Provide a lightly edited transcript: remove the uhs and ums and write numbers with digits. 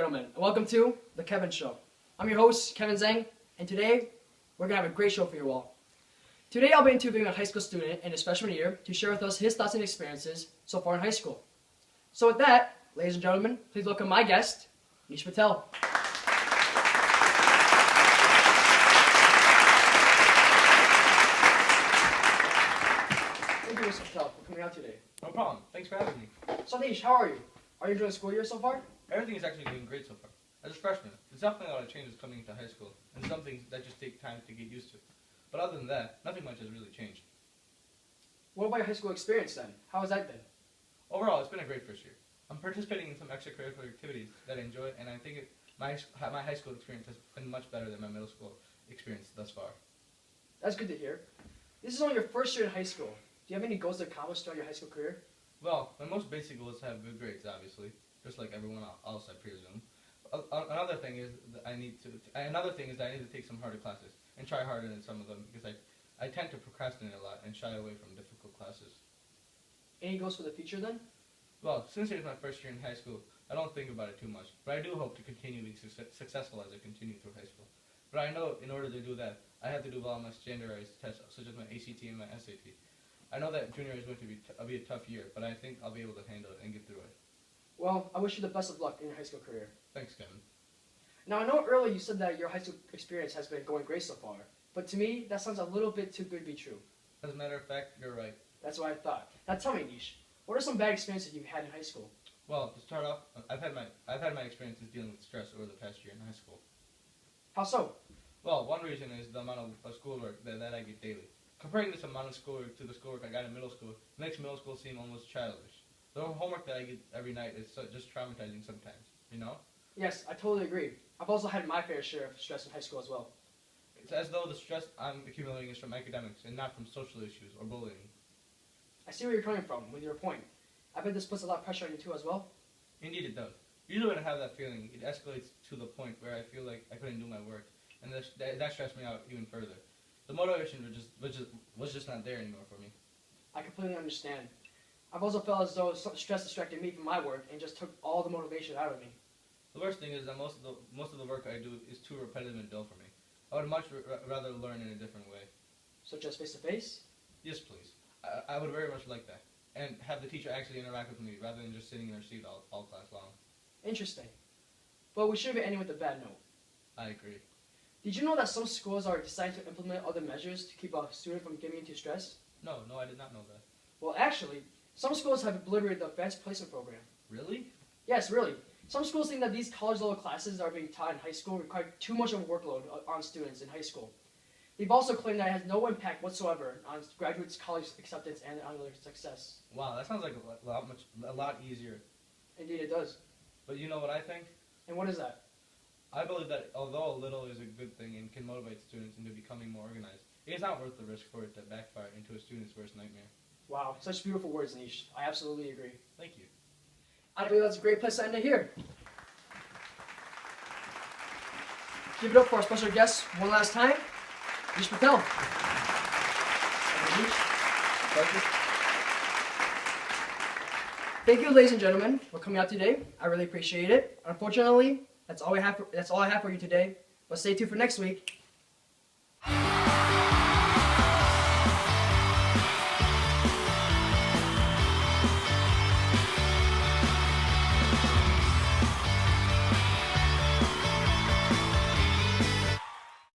gentlemen, and welcome to The Kevin Show. I'm your host, Kevin Zhang, and today we're going to have a great show for you all. Today I'll be interviewing a high school student in his freshman year to share with us his thoughts and experiences so far in high school. So with that, ladies and gentlemen, please welcome my guest, Nish Patel. Thank you, Mr. Patel, for coming out today. No problem. Thanks for having me. So Nish, how are you? Are you enjoying the school year so far? Everything is actually going great so far. As a freshman, there's definitely a lot of changes coming into high school, and some things that just take time to get used to. But other than that, nothing much has really changed. What about your high school experience then? How has that been? Overall, it's been a great first year. I'm participating in some extracurricular activities that I enjoy, and I think my high school experience has been much better than my middle school experience thus far. That's good to hear. This is only your first year in high school. Do you have any goals to accomplish throughout your high school career? Well, my most basic goal is to have good grades, obviously, just like everyone else, I presume. Another thing is that I need to take some harder classes and try harder than some of them because I tend to procrastinate a lot and shy away from difficult classes. Any goals for the future then? Well, since it's my first year in high school, I don't think about it too much, but I do hope to continue being successful as I continue through high school. But I know in order to do that, I have to do well on my standardized tests, such as my ACT and my SAT. I know that junior is going to be a tough year, but I think I'll be able to handle it and get through it. Well, I wish you the best of luck in your high school career. Thanks, Kevin. Now, I know earlier you said that your high school experience has been going great so far, but to me, that sounds a little bit too good to be true. As a matter of fact, you're right. That's what I thought. Now tell me, Nish, what are some bad experiences you've had in high school? Well, to start off, I've had my experiences dealing with stress over the past year in high school. How so? Well, one reason is the amount of schoolwork that I get daily. Comparing this amount of schoolwork to the schoolwork I got in middle school makes middle school seem almost childish. The homework that I get every night is just traumatizing sometimes, you know? Yes, I totally agree. I've also had my fair share of stress in high school as well. It's as though the stress I'm accumulating is from academics and not from social issues or bullying. I see where you're coming from with your point. I bet this puts a lot of pressure on you too as well. Indeed it does. Usually when I have that feeling, it escalates to the point where I feel like I couldn't do my work, and that stressed me out even further. The motivation was just not there anymore for me. I completely understand. I've also felt as though stress distracted me from my work and just took all the motivation out of me. The worst thing is that most of the work I do is too repetitive and dull for me. I would much rather learn in a different way. Such as face-to-face? Yes, please. I would very much like that. And have the teacher actually interact with me rather than just sitting in her seat all class long. Interesting. But we shouldn't be ending with a bad note. I agree. Did you know that some schools are deciding to implement other measures to keep a student from getting into stress? No, I did not know that. Well, actually, some schools have obliterated the advanced placement program. Really? Yes, really. Some schools think that these college-level classes that are being taught in high school require too much of a workload on students in high school. They've also claimed that it has no impact whatsoever on graduates' college acceptance and on their success. Wow, that sounds like a lot easier. Indeed, it does. But you know what I think? And what is that? I believe that although a little is a good thing and can motivate students into becoming more organized, it is not worth the risk for it to backfire into a student's worst nightmare. Wow, such beautiful words, Nish. I absolutely agree. Thank you. I believe that's a great place to end it here. Give it up for our special guest one last time, Nish Patel. Thank you, ladies and gentlemen, for coming out today. I really appreciate it. Unfortunately, that's all I have for you today. But stay tuned for next week.